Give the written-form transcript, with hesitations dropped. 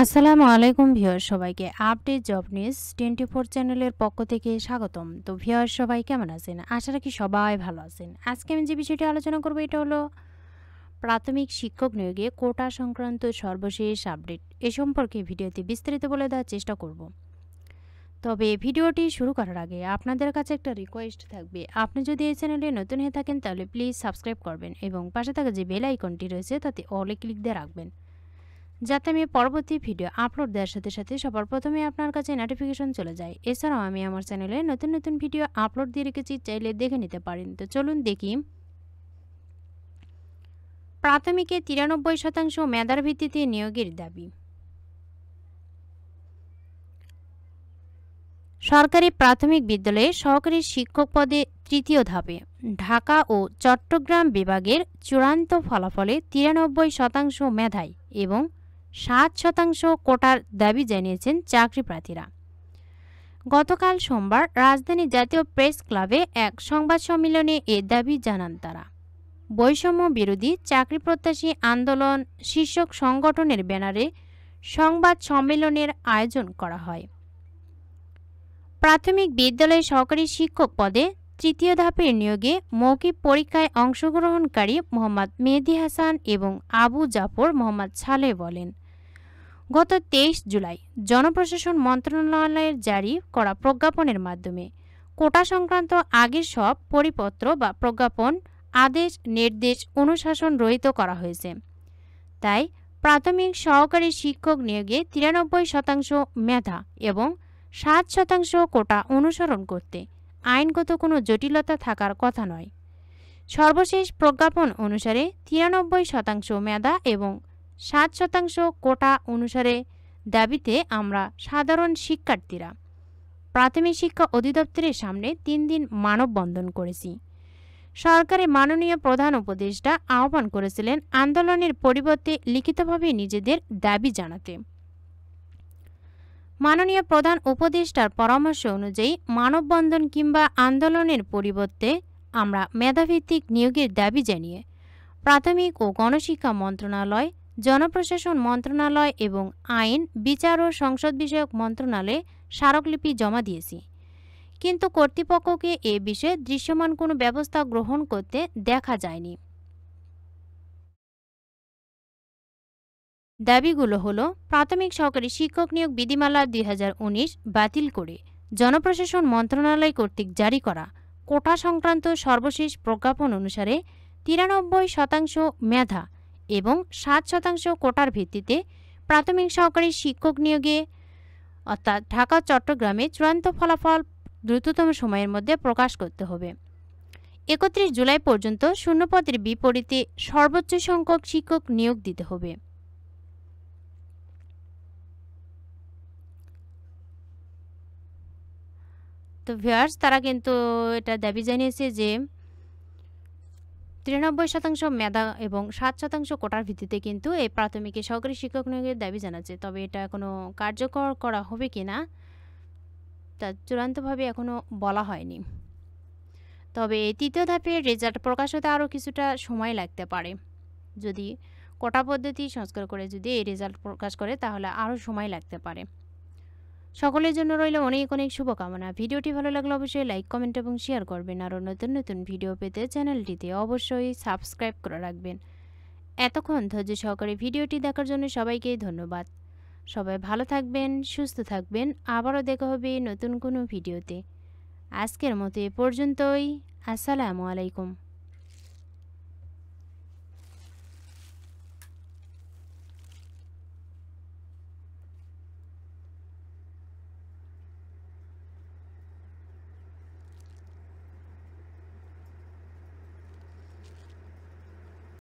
আসসালামু আলাইকুম ভিউয়ার সবাইকে আপডেট জব নিউজ 24 চ্যানেলের পক্ষ থেকে স্বাগতম। তো ভিউয়ার সবাই কেমন আছেন? আশা রাখি সবাই ভালো আছেন। আজকে আমি যে বিষয়টি আলোচনা করব এটা হলো প্রাথমিক শিক্ষক নিয়োগে কোটা সংক্রান্ত সর্বশেষ আপডেট। এ সম্পর্কে ভিডিওতে বিস্তারিত বলে দেওয়ার চেষ্টা করব। তবে ভিডিওটি শুরু করার আগে আপনাদের কাছে একটা রিকোয়েস্ট থাকবে, আপনি যদি এই চ্যানেলে নতুন হয়ে থাকেন তাহলে প্লিজ সাবস্ক্রাইব করবেন এবং পাশে থাকা যে বেল আইকনটি রয়েছে তাতে অলে ক্লিক দিয়ে রাখবেন, যাতে আমি পরবর্তী ভিডিও আপলোড দেওয়ার সাথে সাথে সবার প্রথমে আপনার কাছে নোটিফিকেশন চলে যায়। এছাড়াও আমি আমার চ্যানেলে নতুন নতুন ভিডিও আপলোড দিয়ে রেখেছি, চাইলে দেখে নিতে পারেন। তো চলুন দেখি। প্রাথমিকে 93% মেধার ভিত্তিতে নিয়োগের দাবি। সরকারি প্রাথমিক বিদ্যালয়ে সহকারী শিক্ষক পদে তৃতীয় ধাপে ঢাকা ও চট্টগ্রাম বিভাগের চূড়ান্ত ফলাফলে 93% মেধায় এবং 7% কোটার দাবি জানিয়েছেন চাকরি প্রার্থীরা। গতকাল সোমবার রাজধানী জাতীয় প্রেস ক্লাবে এক সংবাদ সম্মেলনে এ দাবি জানান তারা। বৈষম্য বিরোধী চাকরি প্রত্যাশী আন্দোলন শীর্ষক সংগঠনের ব্যানারে সংবাদ সম্মেলনের আয়োজন করা হয়। প্রাথমিক বিদ্যালয়ে সহকারী শিক্ষক পদে তৃতীয় ধাপের নিয়োগে মৌখিক পরীক্ষায় অংশগ্রহণকারী মোহাম্মদ মেহেদী হাসান এবং আবু জাফর মোহাম্মদ সালেহ বলেন, গত 23 জুলাই জনপ্রশাসন মন্ত্রণালয়ের জারি করা প্রজ্ঞাপনের মাধ্যমে কোটা সংক্রান্ত আগের সব পরিপত্র বা প্রজ্ঞাপন, আদেশ, নির্দেশ অনুশাসন রহিত করা হয়েছে। তাই প্রাথমিক সহকারী শিক্ষক নিয়োগে 93% মেধা এবং 7% কোটা অনুসরণ করতে আইনগত কোনো জটিলতা থাকার কথা নয়। সর্বশেষ প্রজ্ঞাপন অনুসারে 93% মেধা এবং 7% কোটা অনুসারে দাবিতে আমরা সাধারণ শিক্ষার্থীরা প্রাথমিক শিক্ষা অধিদপ্তরের সামনে 3 দিন মানববন্ধন করেছি। সরকারের মাননীয় প্রধান উপদেষ্টা আহ্বান করেছিলেন আন্দোলনের পরিবর্তে লিখিতভাবে নিজেদের দাবি জানাতে। মাননীয় প্রধান উপদেষ্টার পরামর্শ অনুযায়ী মানববন্ধন কিংবা আন্দোলনের পরিবর্তে আমরা মেধাভিত্তিক নিয়োগের দাবি জানিয়ে প্রাথমিক ও গণশিক্ষা মন্ত্রণালয়, জনপ্রশাসন মন্ত্রণালয় এবং আইন, বিচার ও সংসদ বিষয়ক মন্ত্রণালয়ে স্মারকলিপি জমা দিয়েছি। কিন্তু কর্তৃপক্ষকে এ বিষয়ে দৃশ্যমান কোনো ব্যবস্থা গ্রহণ করতে দেখা যায়নি। দাবিগুলো হলো প্রাথমিক সহকারী শিক্ষক নিয়োগ বিধিমালা 2019 বাতিল করে জনপ্রশাসন মন্ত্রণালয় কর্তৃক জারি করা কোটা সংক্রান্ত সর্বশেষ প্রজ্ঞাপন অনুসারে 93% মেধা এবং 7% কোটার ভিত্তিতে প্রাথমিক সহকারী শিক্ষক নিয়োগে অর্থাৎ ঢাকা চট্টগ্রামে চূড়ান্ত ফলাফল দ্রুততম সময়ের মধ্যে প্রকাশ করতে হবে। 31 জুলাই পর্যন্ত শূন্যপদের বিপরীতে সর্বোচ্চ সংখ্যক শিক্ষক নিয়োগ দিতে হবে। তো ভিউয়ার্স, তারা কিন্তু এটা দাবি জানিয়েছে যে 93% মেধা এবং 7% কোটার ভিত্তিতে কিন্তু এই প্রাথমিকে সহকারী শিক্ষক নিয়োগের দাবি জানাচ্ছে। তবে এটা এখনও কার্যকর করা হবে কিনা তা চূড়ান্তভাবে এখনও বলা হয়নি। তবে তৃতীয় ধাপের রেজাল্ট প্রকাশ হতে আরও কিছুটা সময় লাগতে পারে। যদি কোটা পদ্ধতি সংস্কার করে যদি এই রেজাল্ট প্রকাশ করে তাহলে আরও সময় লাগতে পারে। সকলের জন্য রইল অনেক অনেক শুভকামনা। ভিডিওটি ভালো লাগলে অবশ্যই লাইক, কমেন্ট এবং শেয়ার করবেন। আরও নতুন নতুন ভিডিও পেতে চ্যানেলটিতে অবশ্যই সাবস্ক্রাইব করে রাখবেন। এতক্ষণ ধৈর্য সহকারে ভিডিওটি দেখার জন্য সবাইকে ধন্যবাদ। সবাই ভালো থাকবেন, সুস্থ থাকবেন। আবারও দেখা হবে নতুন কোনো ভিডিওতে। আজকের মতো এ পর্যন্তই। আসসালামু আলাইকুম।